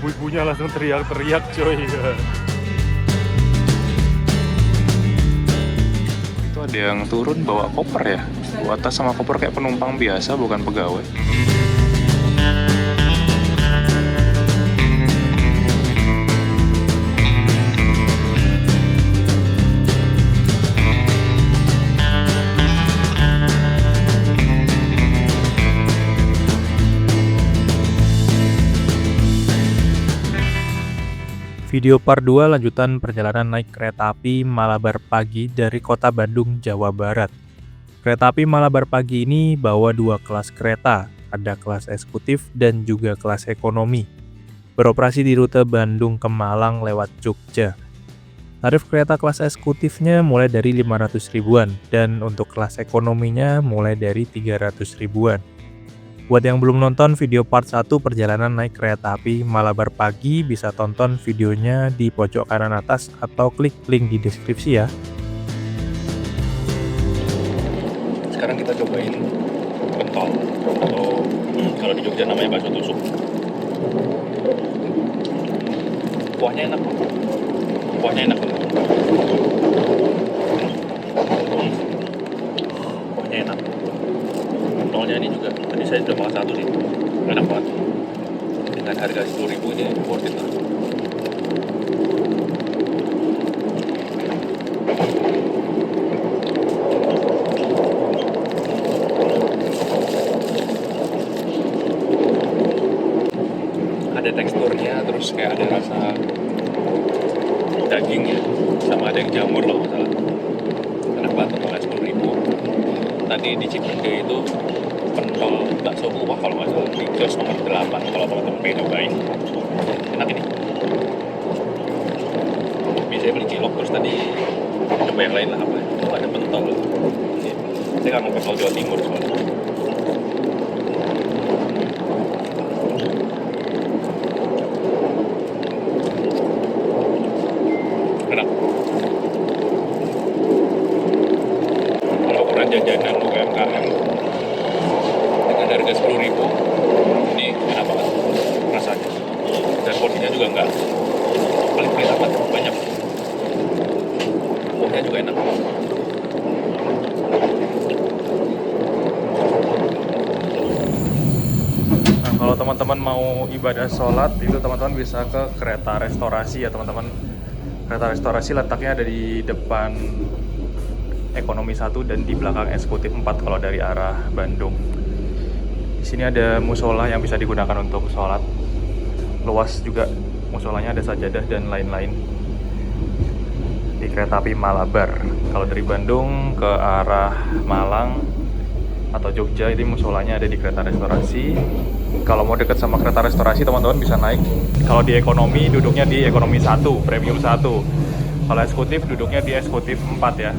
ibu-ibunya langsung teriak-teriak coy. Itu ada yang turun bawa koper ya, bawa tas sama koper kayak penumpang biasa, bukan pegawai. Video part 2 lanjutan perjalanan naik kereta api Malabar Pagi dari kota Bandung, Jawa Barat. Kereta api Malabar Pagi ini bawa 2 kelas kereta, ada kelas eksekutif dan juga kelas ekonomi. Beroperasi di rute Bandung ke Malang lewat Jogja. Tarif kereta kelas eksekutifnya mulai dari 500 ribuan dan untuk kelas ekonominya mulai dari 300 ribuan. Buat yang belum nonton video part 1 perjalanan naik kereta api Malabar Pagi, bisa tonton videonya di pojok kanan atas atau klik link di deskripsi ya. Sekarang kita cobain pentol, atau kalau di Jogja namanya bakso tusuk. Kuahnya enak, kuahnya enak. Kuahnya enak. Pentolnya ini juga, tadi saya sudah makan satu nih, enak banget. Dengan harga 10.000 ini worth it lah. Ada teksturnya, terus kayak ada rasa dagingnya, sama ada yang jamur loh masalah. Enak banget pentolnya 10.000. Tadi di Cipende itu pentol bakso kuah kalau nggak salah di kios nomor 8, kalau teman-teman pengen cobain. Enak ini. Biasanya beli cilok, terus tadi coba yang lain lah apa. Oh, ada pentol. Saya nggak mau pentol Jawa Timur soalnya. Enak. Kalau ukuran jajanan UMKM dengan harga 10.000, ini enak banget rasanya. Dan porsinya juga nggak pelit-pelit amat, banyak. Kuahnya juga enak. Nah, kalau teman-teman mau ibadah sholat, itu teman-teman bisa ke kereta restorasi ya teman-teman. Kereta restorasi letaknya ada di depan ekonomi 1 dan di belakang eksekutif 4 kalau dari arah Bandung. Di sini ada musola yang bisa digunakan untuk sholat. Luas juga musolanya, ada sajadah dan lain-lain. Di kereta api Malabar. Kalau dari Bandung ke arah Malang atau Jogja, ini musolanya ada di kereta restorasi. Kalau mau deket sama kereta restorasi, teman-teman bisa naik. Kalau di ekonomi, duduknya di ekonomi 1, premium 1. Kalau eksekutif, duduknya di eksekutif 4 ya,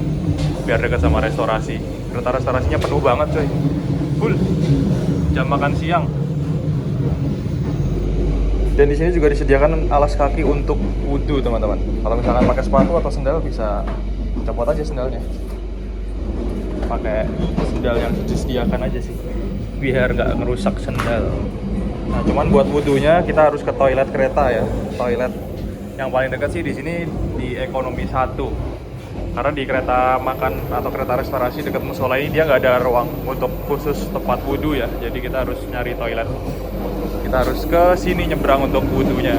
biar dekat sama restorasi. Kereta restorasinya penuh banget coy, full jam makan siang. Dan di sini juga disediakan alas kaki untuk wudhu teman-teman. Kalau misalkan pakai sepatu atau sendal, bisa copot aja sendalnya. Pakai sendal yang disediakan aja sih, biar nggak ngerusak sendal. Nah, cuman buat wudhunya kita harus ke toilet kereta ya. Toilet yang paling dekat sih di sini di ekonomi 1. Karena di kereta makan atau kereta restorasi dekat musola ini dia nggak ada ruang untuk khusus tempat wudhu ya. Jadi kita harus nyari toilet. Kita harus ke sini nyebrang untuk wudhunya.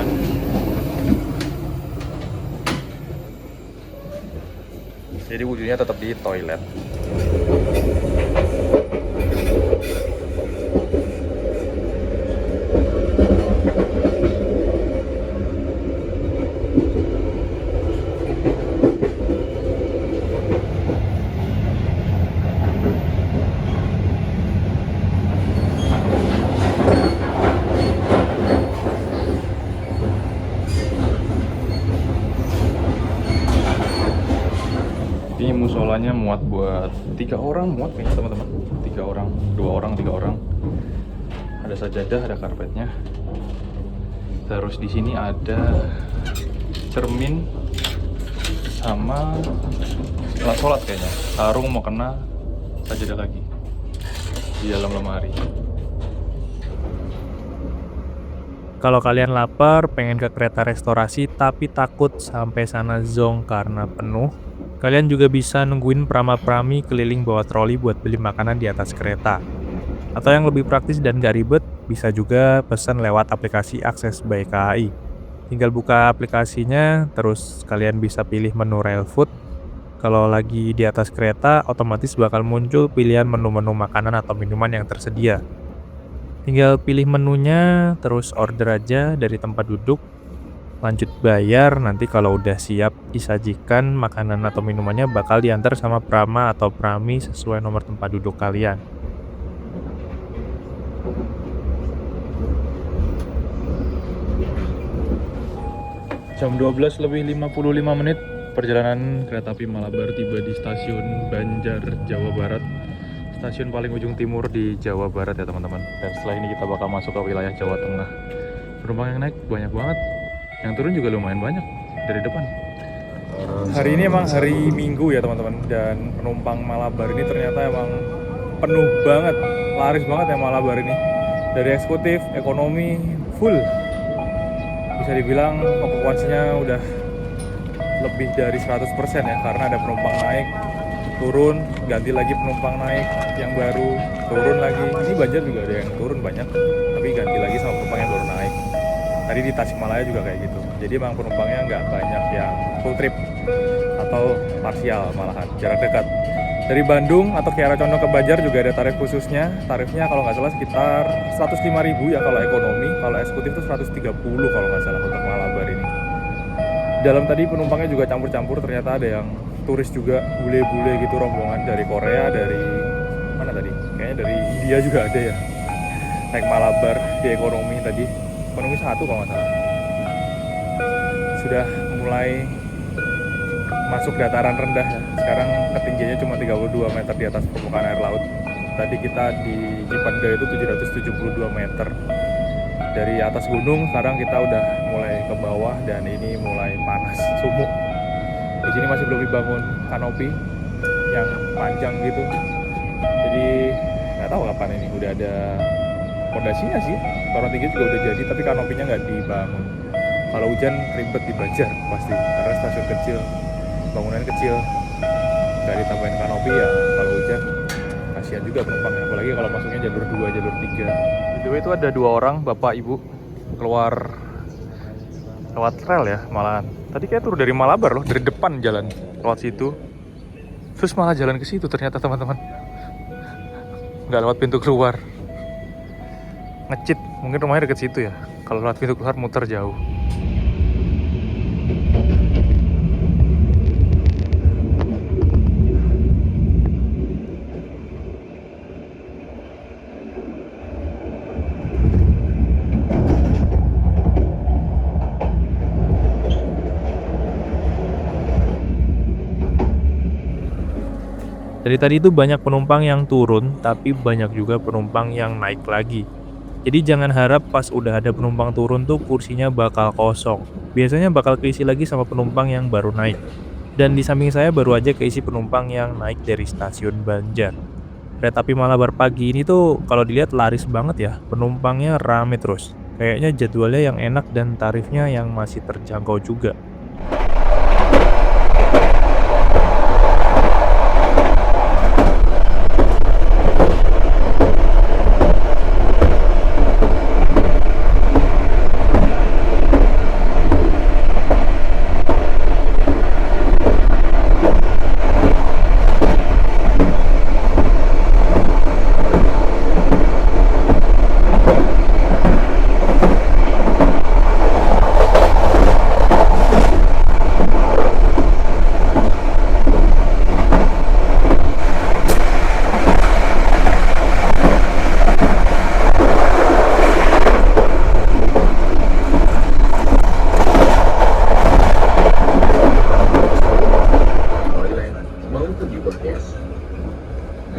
Jadi wudhunya tetap di toilet. Ini musolanya muat buat 3 orang, muat kayaknya teman-teman. 3 orang, 2 orang, 3 orang. Ada sajadah, ada karpetnya. Terus di sini ada cermin sama alat sholat kayaknya. Sarung mau kena sajadah lagi di dalam lemari. Kalau kalian lapar, pengen ke kereta restorasi tapi takut sampai sana zonk karena penuh, kalian juga bisa nungguin prama-prami keliling bawa troli buat beli makanan di atas kereta. Atau yang lebih praktis dan gak ribet, bisa juga pesan lewat aplikasi Akses by KAI. Tinggal buka aplikasinya, terus kalian bisa pilih menu rail food. Kalau lagi di atas kereta, otomatis bakal muncul pilihan menu-menu makanan atau minuman yang tersedia. Tinggal pilih menunya, terus order aja dari tempat duduk, lanjut bayar, nanti kalau udah siap disajikan makanan atau minumannya bakal diantar sama prama atau prami sesuai nomor tempat duduk kalian. Jam 12 lebih 55 menit, perjalanan kereta api Malabar tiba di stasiun Banjar, Jawa Barat. Stasiun paling ujung timur di Jawa Barat ya teman-teman. Dan setelah ini kita bakal masuk ke wilayah Jawa Tengah. Penumpang yang naik banyak banget, yang turun juga lumayan banyak dari depan. Hari ini emang hari Minggu ya teman-teman, dan penumpang Malabar ini ternyata emang penuh banget, laris banget ya Malabar ini. Dari eksekutif, ekonomi, full. Bisa dibilang okupansinya udah lebih dari 100% ya, karena ada penumpang naik, turun, ganti lagi penumpang naik, yang baru turun lagi. Ini Banjar juga ada yang turun banyak, tapi ganti lagi sama penumpang yang baru naik. Tadi di Tasikmalaya juga kayak gitu. Jadi emang penumpangnya nggak banyak yang full trip atau parsial, malahan jarak dekat. Dari Bandung atau Kiara Condong ke Banjar juga ada tarif khususnya. Tarifnya kalau nggak salah sekitar 105.000 ya kalau ekonomi, kalau eksekutif itu 130 kalau nggak salah untuk Malabar ini. Dalam tadi penumpangnya juga campur-campur, ternyata ada yang turis juga, bule-bule gitu, rombongan dari Korea, dari mana tadi? Kayaknya dari India juga ada ya. Naik Malabar di ekonomi tadi, ekonomi 1 kalau nggak salah. Sudah mulai masuk dataran rendah ya. Sekarang ketinggiannya cuma 32 meter di atas permukaan air laut. Tadi kita di Cipanda itu 772 meter. Dari atas gunung sekarang kita udah mulai ke bawah dan ini mulai panas, sumuk. Di sini masih belum dibangun kanopi yang panjang gitu. Jadi nggak tahu kapan ini udah ada fondasinya sih. Toron tinggi juga udah jadi, tapi kanopinya nggak dibangun. Kalau hujan ribet di Banjar pasti, karena stasiun kecil, bangunannya kecil, nggak ditambahin kanopi ya. Kalau hujan kasihan juga penumpangnya, apalagi kalau masuknya jalur 2, jalur 3. Di itu ada 2 orang, bapak ibu, keluar lewat rel ya malahan. Tadi kayak turun dari Malabar loh, dari depan jalan lewat situ, terus malah jalan ke situ ternyata teman-teman. Nggak lewat pintu keluar, ngecit, mungkin rumahnya deket situ ya. Kalau lewat pintu keluar muter jauh. Dari tadi itu banyak penumpang yang turun, tapi banyak juga penumpang yang naik lagi. Jadi jangan harap pas udah ada penumpang turun tuh kursinya bakal kosong. Biasanya bakal keisi lagi sama penumpang yang baru naik. Dan di samping saya baru aja keisi penumpang yang naik dari stasiun Banjar. Kereta api Malabar pagi ini tuh kalau dilihat laris banget ya, penumpangnya rame terus. Kayaknya jadwalnya yang enak dan tarifnya yang masih terjangkau juga.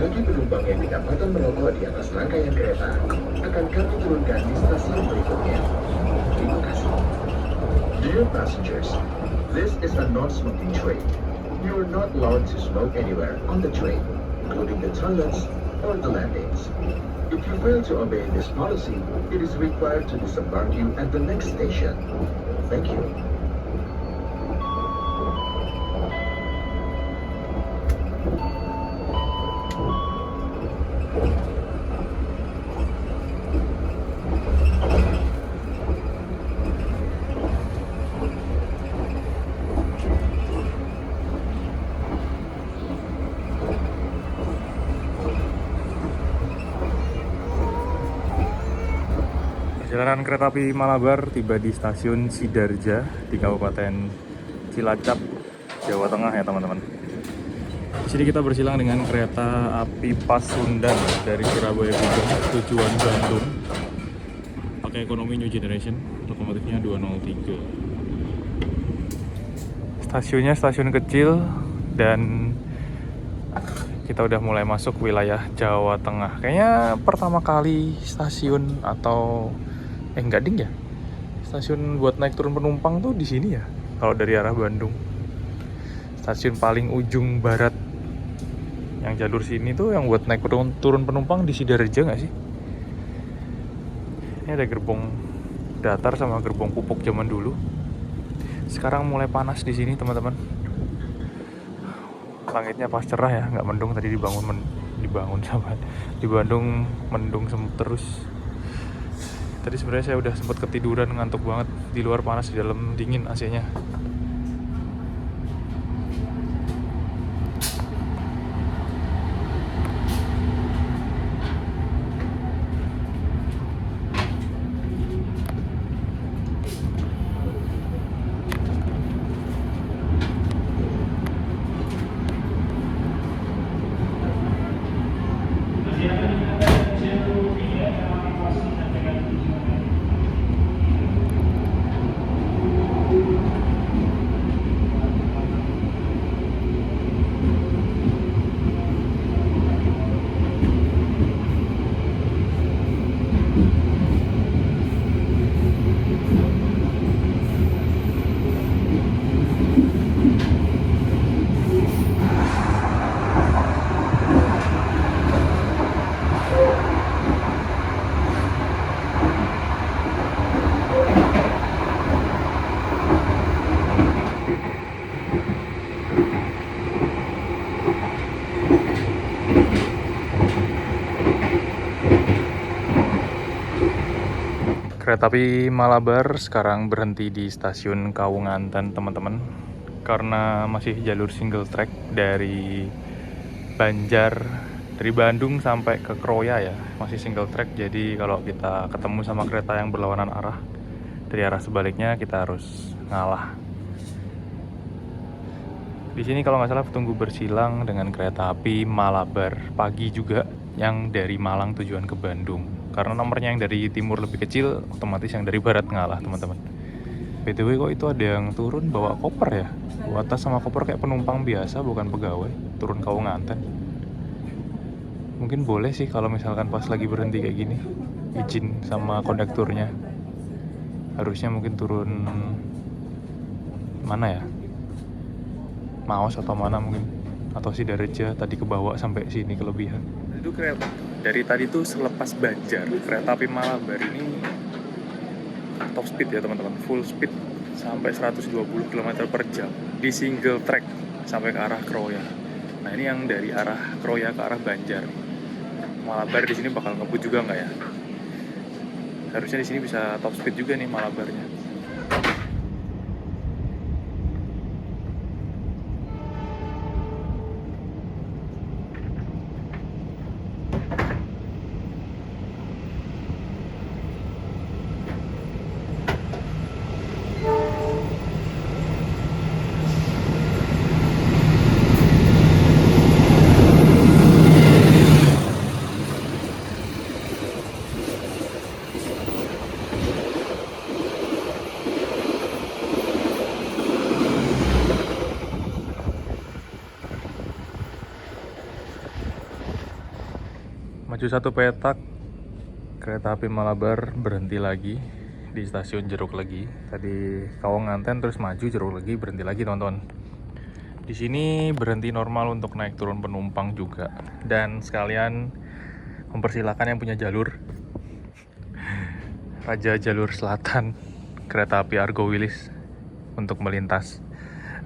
Bagi penumpang yang kedapatan merokok di atas rangkaian kereta, akan kami turunkan di stasiun berikutnya. Terima kasih. Dear passengers, this is a non-smoking train. You are not allowed to smoke anywhere on the train. including the toilets or the landings. If you fail to obey this policy, it is required to disembark you at the next station. Thank you. Perjalanan kereta api Malabar tiba di stasiun Sidarja di Kabupaten Cilacap, Jawa Tengah ya teman-teman. Di sini kita bersilang dengan kereta api Pasundan dari Surabaya juga tujuan Bandung. Pakai ekonomi New Generation, lokomotifnya 203. Stasiunnya stasiun kecil dan kita udah mulai masuk wilayah Jawa Tengah. Kayaknya pertama kali stasiun atau enggak ding ya. Stasiun buat naik turun penumpang tuh di sini ya. Kalau dari arah Bandung. Stasiun paling ujung barat. Yang jalur sini tuh yang buat naik turun penumpang di Sidarja nggak sih? Ini ada gerbong datar sama gerbong pupuk zaman dulu. Sekarang mulai panas di sini teman-teman. Langitnya pas cerah ya, nggak mendung. Tadi dibangun sama di Bandung mendung terus. Tadi sebenarnya saya udah sempat ketiduran, ngantuk banget. Di luar panas, di dalam dingin AC-nya. Kereta api Malabar sekarang berhenti di stasiun Kawunganten teman-teman, karena masih jalur single track dari Bandung sampai ke Kroya ya, masih single track. Jadi kalau kita ketemu sama kereta yang berlawanan arah dari arah sebaliknya, kita harus ngalah. Di sini kalau nggak salah tunggu bersilang dengan kereta api Malabar pagi juga yang dari Malang tujuan ke Bandung. Karena nomornya yang dari timur lebih kecil, otomatis yang dari barat ngalah teman-teman. BTW kok itu ada yang turun bawa koper ya? Bawa tas sama koper kayak penumpang biasa, bukan pegawai. Turun Kawunganten. Mungkin boleh sih kalau misalkan pas lagi berhenti kayak gini, izin sama kondekturnya. Harusnya mungkin turun mana ya? Maos atau mana mungkin, atau Sidarja tadi kebawa sampai sini kelebihan. Itu kereta dari tadi tuh selepas Banjar, kereta api Malabar ini top speed ya teman-teman, full speed sampai 120 km per jam di single track sampai ke arah Kroya. Nah ini yang dari arah Kroya ke arah Banjar. Malabar di sini bakal ngebut juga nggak ya? Harusnya di sini bisa top speed juga nih Malabarnya. Maju satu petak, kereta api Malabar berhenti lagi di stasiun Jeruk Legi. Tadi Kawunganten terus maju Jeruk Legi, berhenti lagi teman-teman. Di sini berhenti normal untuk naik turun penumpang juga, dan sekalian mempersilahkan yang punya jalur Raja Jalur Selatan kereta api Argo Wilis untuk melintas.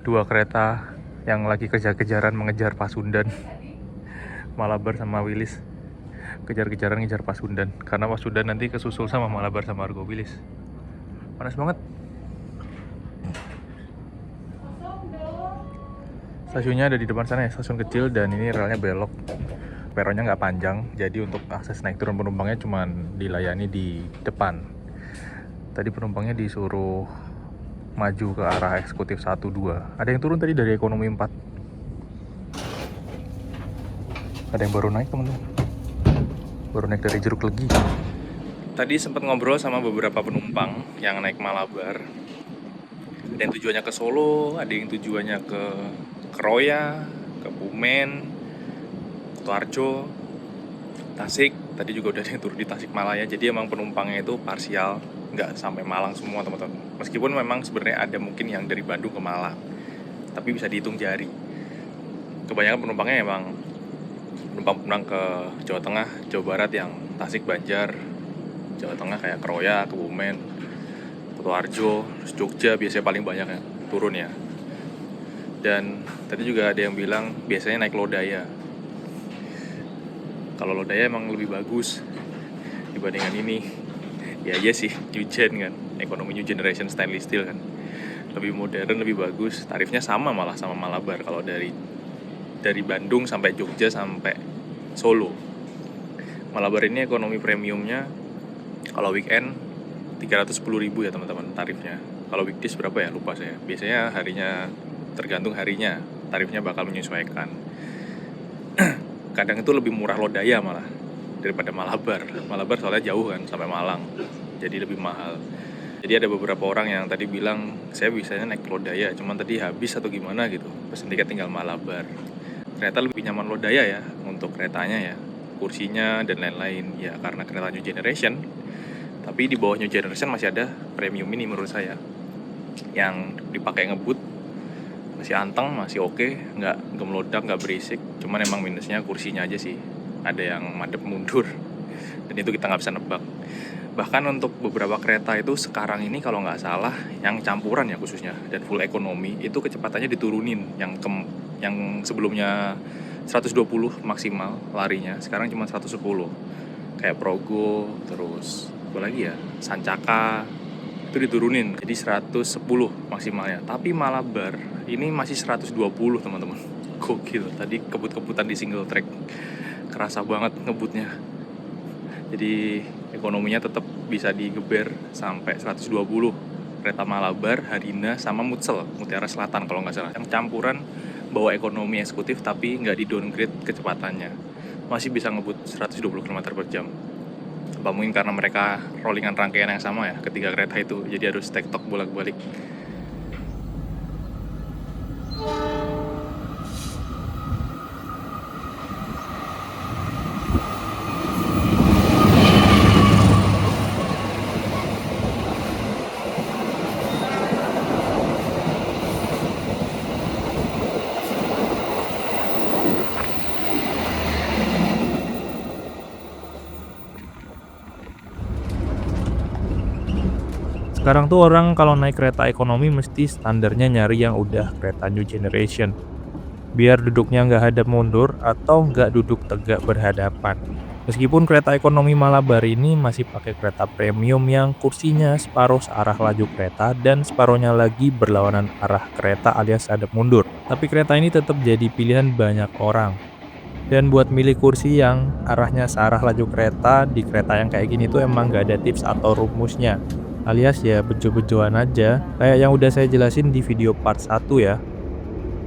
Dua kereta yang lagi kejar-kejaran mengejar Pasundan, Malabar sama Wilis kejar-kejaran ngejar Pasundan, karena Pasundan nanti kesusul sama Malabar sama Argo Wilis. Panas banget. Stasiunnya ada di depan sana ya, stasiun kecil, dan ini relnya belok. Peronnya nggak panjang, jadi untuk akses naik turun penumpangnya cuma dilayani di depan. Tadi penumpangnya disuruh maju ke arah eksekutif 1, 2. Ada yang turun tadi dari ekonomi 4. Ada yang baru naik, teman-teman. Baru naik dari Jeruk Legi. Tadi sempat ngobrol sama beberapa penumpang yang naik Malabar. Ada yang tujuannya ke Solo, ada yang tujuannya ke Keroya, Kebumen, Kutoarjo, Tasik. Tadi juga udah ada yang turun di Tasikmalaya. Jadi emang penumpangnya itu parsial, nggak sampai Malang semua, teman-teman. Meskipun memang sebenarnya ada mungkin yang dari Bandung ke Malang, tapi bisa dihitung jari. Kebanyakan penumpangnya emang penumpang ke Jawa Tengah, Jawa Barat yang Tasik, Banjar, Jawa Tengah kayak Keroya, Kebumen, Kutoarjo, Jogja biasanya paling banyak yang turun ya. Dan tadi juga ada yang bilang biasanya naik Lodaya. Kalau Lodaya emang lebih bagus dibandingkan ini. Ya iya sih, new gen kan, ekonomi new generation stainless steel kan, lebih modern, lebih bagus. Tarifnya sama malah sama Malabar kalau dari Bandung sampai Jogja sampai Solo. Malabar ini ekonomi premiumnya kalau weekend 310.000 ya teman-teman tarifnya. Kalau weekdays berapa ya, lupa saya. Biasanya harinya, tergantung harinya, tarifnya bakal menyesuaikan. Kadang itu lebih murah Lodaya malah daripada Malabar. Malabar soalnya jauh kan sampai Malang, jadi lebih mahal. Jadi ada beberapa orang yang tadi bilang saya bisanya naik Lodaya, cuman tadi habis atau gimana gitu, pesen tiket tinggal Malabar. Ternyata lebih nyaman Lodaya ya untuk keretanya ya, kursinya dan lain-lain ya, karena kereta new generation. Tapi di bawah new generation masih ada premium ini menurut saya, yang dipakai ngebut masih anteng, masih oke, nggak meledak, nggak berisik. Cuman emang minusnya kursinya aja sih, ada yang madep mundur, dan itu kita nggak bisa nebak. Bahkan untuk beberapa kereta itu sekarang ini kalau nggak salah, yang campuran ya khususnya, dan full ekonomi, itu kecepatannya diturunin. Yang sebelumnya 120 maksimal larinya, sekarang cuma 110. Kayak Progo, terus apa lagi ya, Sancaka, itu diturunin jadi 110 maksimalnya. Tapi Malabar ini masih 120, teman-teman. Gokil. Tadi kebut-kebutan di single track, kerasa banget ngebutnya. Jadi ekonominya tetap bisa digeber sampai 120. Kereta Malabar, Harina, sama Mutiara Selatan kalau nggak salah, yang campuran bawa ekonomi eksekutif tapi nggak di downgrade kecepatannya, masih bisa ngebut 120 km per jam. Apa mungkin karena mereka rollingan rangkaian yang sama ya, ketiga kereta itu, jadi harus tektok bolak-balik. Sekarang tuh orang kalau naik kereta ekonomi mesti standarnya nyari yang udah kereta new generation, biar duduknya nggak hadap mundur atau nggak duduk tegak berhadapan. Meskipun kereta ekonomi Malabar ini masih pakai kereta premium yang kursinya separuh searah laju kereta dan separuhnya lagi berlawanan arah kereta alias hadap mundur. Tapi kereta ini tetap jadi pilihan banyak orang. Dan buat milih kursi yang arahnya searah laju kereta di kereta yang kayak gini tuh emang nggak ada tips atau rumusnya. Alias ya bejo-bejoan aja, kayak yang udah saya jelasin di video part 1 ya.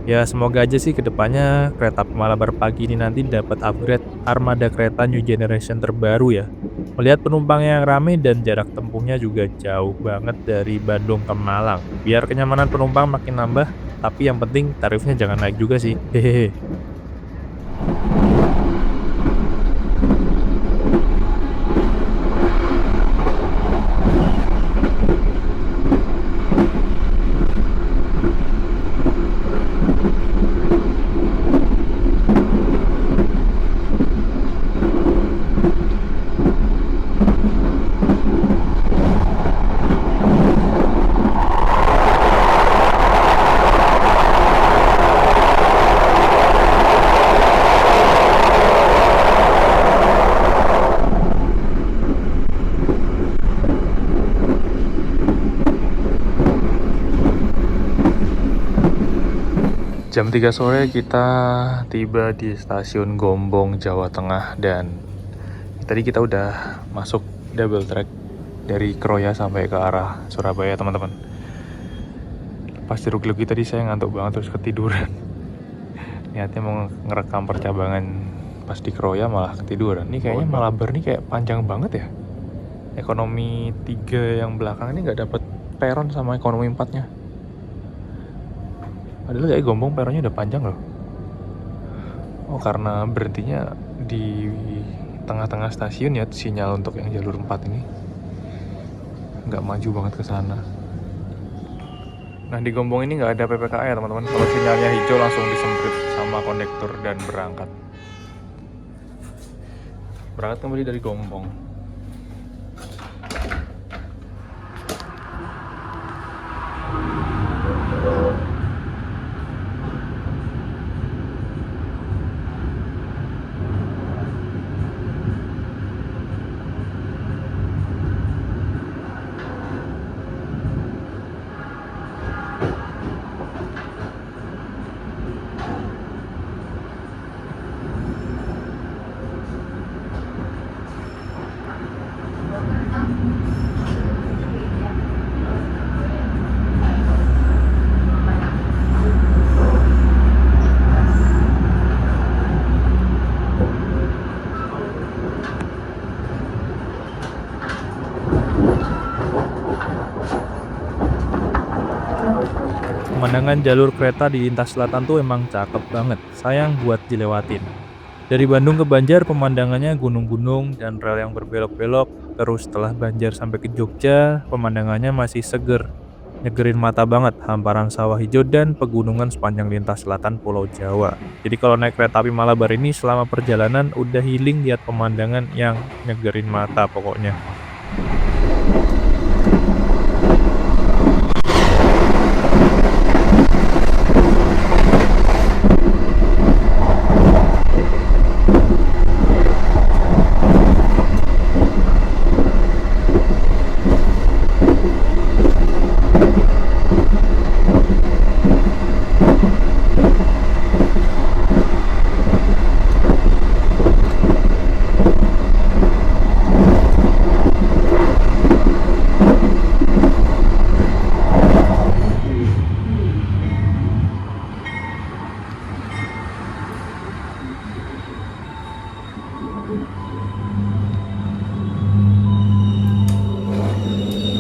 Ya semoga aja sih kedepannya kereta Malabar pagi ini nanti dapat upgrade armada kereta new generation terbaru ya. Melihat penumpang yang rame dan jarak tempuhnya juga jauh banget dari Bandung ke Malang. Biar kenyamanan penumpang makin nambah, tapi yang penting tarifnya jangan naik juga sih. Hehehe. Jam 3 sore kita tiba di stasiun Gombong, Jawa Tengah, dan tadi kita udah masuk double track dari Kroya sampai ke arah Surabaya, teman-teman. Pas di Rugi tadi saya ngantuk banget terus ketiduran. Niatnya mau ngerekam percabangan pas di Kroya malah ketiduran. Ini kayaknya Malabar nih kayak panjang banget ya. Ekonomi 3 yang belakang ini nggak dapet peron sama ekonomi 4-nya. Padahal kayak Gombong peronnya udah panjang loh. Oh, karena berhentinya di tengah-tengah stasiun ya, sinyal untuk yang jalur 4 ini nggak maju banget ke sana. Nah, di Gombong ini nggak ada PPKI ya teman-teman. Kalau sinyalnya hijau langsung disemprit sama kondektur dan berangkat. Berangkat kembali dari Gombong. Pemandangan jalur kereta di lintas selatan tuh emang cakep banget, sayang buat dilewatin. Dari Bandung ke Banjar pemandangannya gunung-gunung dan rel yang berbelok-belok, terus setelah Banjar sampai ke Jogja, pemandangannya masih seger. Nyegerin mata banget, hamparan sawah hijau dan pegunungan sepanjang lintas selatan Pulau Jawa. Jadi kalau naik kereta api Malabar ini selama perjalanan udah healing lihat pemandangan yang nyegerin mata pokoknya.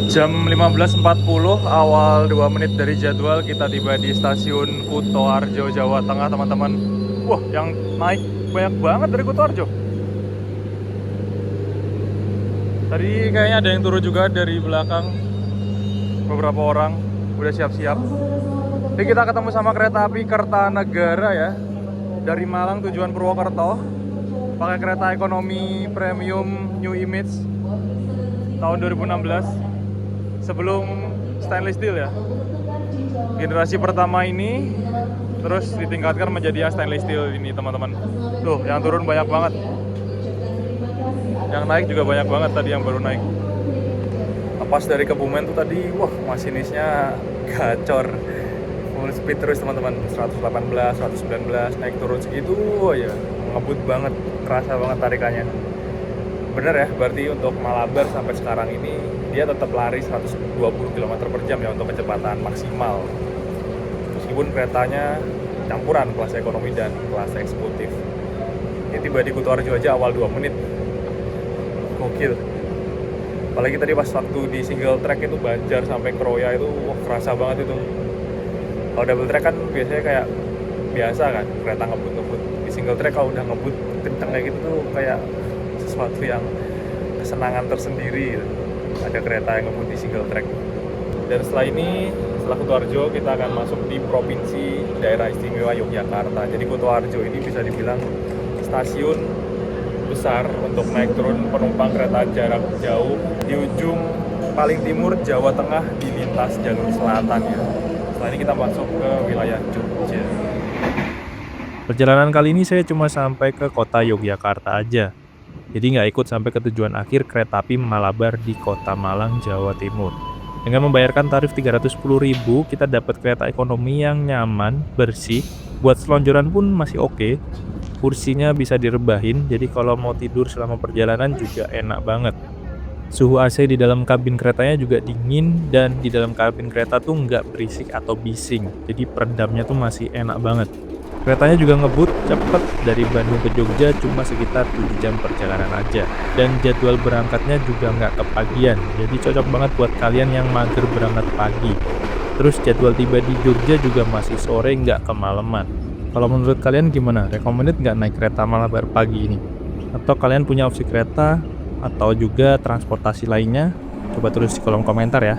Jam 15.40, awal 2 menit dari jadwal, kita tiba di stasiun Kutoarjo, Jawa Tengah, teman-teman. Wah, yang naik banyak banget dari Kutoarjo. Tadi kayaknya ada yang turun juga dari belakang. Beberapa orang udah siap-siap. Jadi kita ketemu sama kereta api Kertanegara ya. Dari Malang tujuan Purwokerto. Pakai kereta ekonomi premium New Image tahun 2016. Sebelum stainless steel ya, generasi pertama ini terus ditingkatkan menjadi yang stainless steel ini, teman-teman. Tuh, yang turun banyak banget, yang naik juga banyak banget tadi yang baru naik. Pas dari Kebumen tuh tadi, wah masinisnya gacor, full speed terus teman-teman, 118, 119, naik turun segitu ya, ngebut banget, kerasa banget tarikannya. Bener ya, berarti untuk Malabar sampai sekarang ini dia tetap lari 120 km per jam ya untuk kecepatan maksimal. Meskipun keretanya campuran kelas ekonomi dan kelas eksekutif. Ini tiba di Kutoarjo aja awal 2 menit. Gokil. Apalagi tadi pas waktu di single track itu Banjar sampai Kroya itu, wah kerasa banget itu. Kalau double track kan biasanya kayak biasa kan, kereta ngebut-ngebut. Di single track kalau udah ngebut kenceng kayak gitu tuh kayak sesuatu yang kesenangan tersendiri gitu. Ada kereta yang ngebut di single track. Dan setelah ini, setelah Kutoarjo, kita akan masuk di Provinsi Daerah Istimewa Yogyakarta. Jadi Kutoarjo ini bisa dibilang stasiun besar untuk naik turun penumpang kereta jarak jauh di ujung paling timur Jawa Tengah di lintas jalur selatan ya. Setelah ini kita masuk ke wilayah Jogja. Perjalanan kali ini saya cuma sampai ke kota Yogyakarta aja. Jadi nggak ikut sampai ke tujuan akhir kereta api Malabar di Kota Malang, Jawa Timur. Dengan membayarkan tarif 310.000, kita dapat kereta ekonomi yang nyaman, bersih, Buat selonjoran pun masih oke. Kursinya bisa direbahin, jadi kalau mau tidur selama perjalanan juga enak banget. Suhu AC di dalam kabin keretanya juga dingin, dan di dalam kabin kereta tuh nggak berisik atau bising, jadi peredamnya tuh masih enak banget. Keretanya juga ngebut cepet, dari Bandung ke Jogja cuma sekitar 7 jam perjalanan aja. Dan jadwal berangkatnya juga nggak kepagian, jadi cocok banget buat kalian yang mager berangkat pagi. Terus jadwal tiba di Jogja juga masih sore, nggak kemalaman. Kalau menurut kalian gimana? Recommended nggak naik kereta Malabar pagi ini? Atau kalian punya opsi kereta atau juga transportasi lainnya? Coba tulis di kolom komentar ya.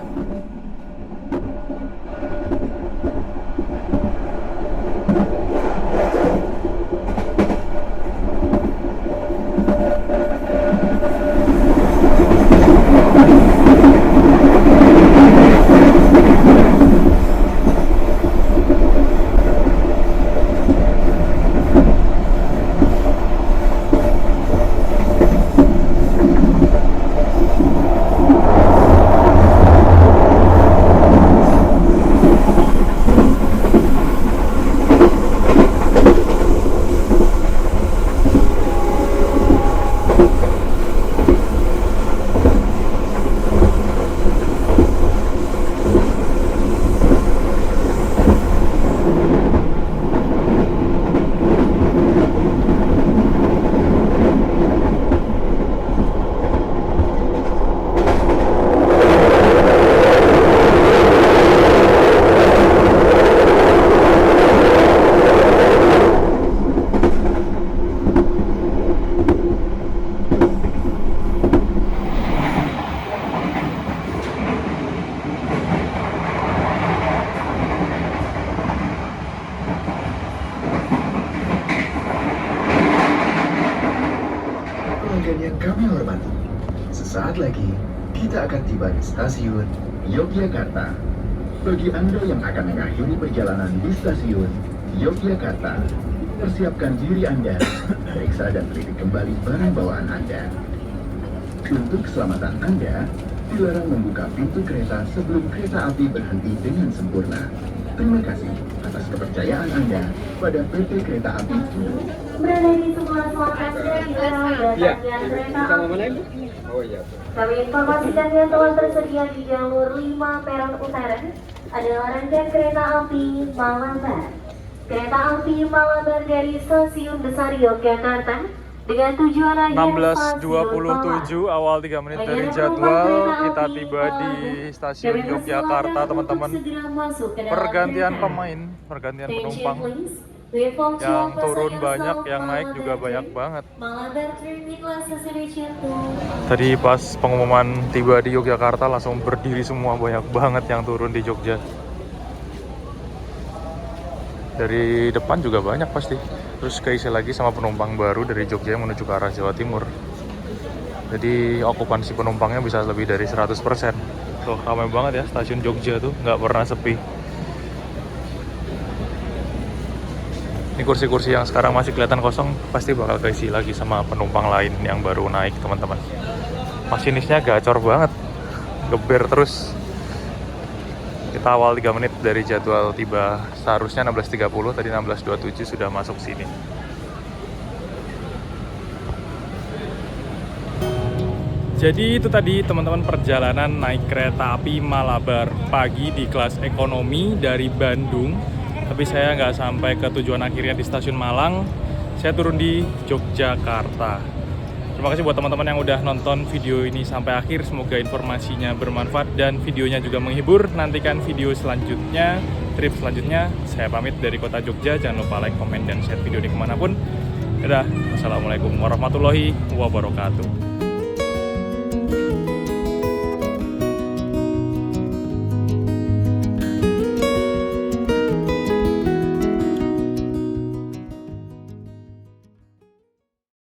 Pelanggan yang kami hormati, sesaat lagi kita akan tiba di stasiun Yogyakarta. Bagi Anda yang akan mengakhiri perjalanan di stasiun Yogyakarta, persiapkan diri Anda, periksa dan teliti kembali barang bawaan Anda. Untuk keselamatan Anda, dilarang membuka pintu kereta sebelum kereta api berhenti dengan sempurna. Terima kasih atas kepercayaan Anda pada PT Kereta Api Indo. Berada di sebelah selatan dan di arah datangnya kereta api. Kami informasikan yang telah tersedia di jalur 5 peron utara adalah rangkaian kereta api Malabar. Kereta api Malabar dari Stasiun Besar Yogyakarta dengan tujuan akhir stasiun 16.27 awal 3 menit dari jadwal kita tiba di stasiun Yogyakarta, teman-teman. Pergantian pemain, pergantian penumpang. Yang turun banyak, yang naik juga banyak banget. Tadi pas pengumuman tiba di Yogyakarta langsung berdiri semua, banyak banget yang turun di Jogja. Dari depan juga banyak pasti. Terus keisi lagi sama penumpang baru dari Jogja yang menuju ke arah Jawa Timur. Jadi okupansi penumpangnya bisa lebih dari 100%. Tuh ramai banget ya stasiun Jogja tuh, nggak pernah sepi. Ini kursi-kursi yang sekarang masih kelihatan kosong pasti bakal keisi lagi sama penumpang lain yang baru naik, teman-teman. Masinisnya gacor banget, geber terus. Kita awal 3 menit dari jadwal tiba, seharusnya 16.30, tadi 16.27 sudah masuk sini. Jadi itu tadi teman-teman perjalanan naik kereta api Malabar pagi di kelas ekonomi dari Bandung. Tapi saya nggak sampai ke tujuan akhirnya di stasiun Malang, saya turun di Yogyakarta. Terima kasih buat teman-teman yang udah nonton video ini sampai akhir. Semoga informasinya bermanfaat dan videonya juga menghibur. Nantikan video selanjutnya, trip selanjutnya. Saya pamit dari kota Jogja. Jangan lupa like, komen, dan share video ini kemanapun. Dadah. Assalamualaikum warahmatullahi wabarakatuh.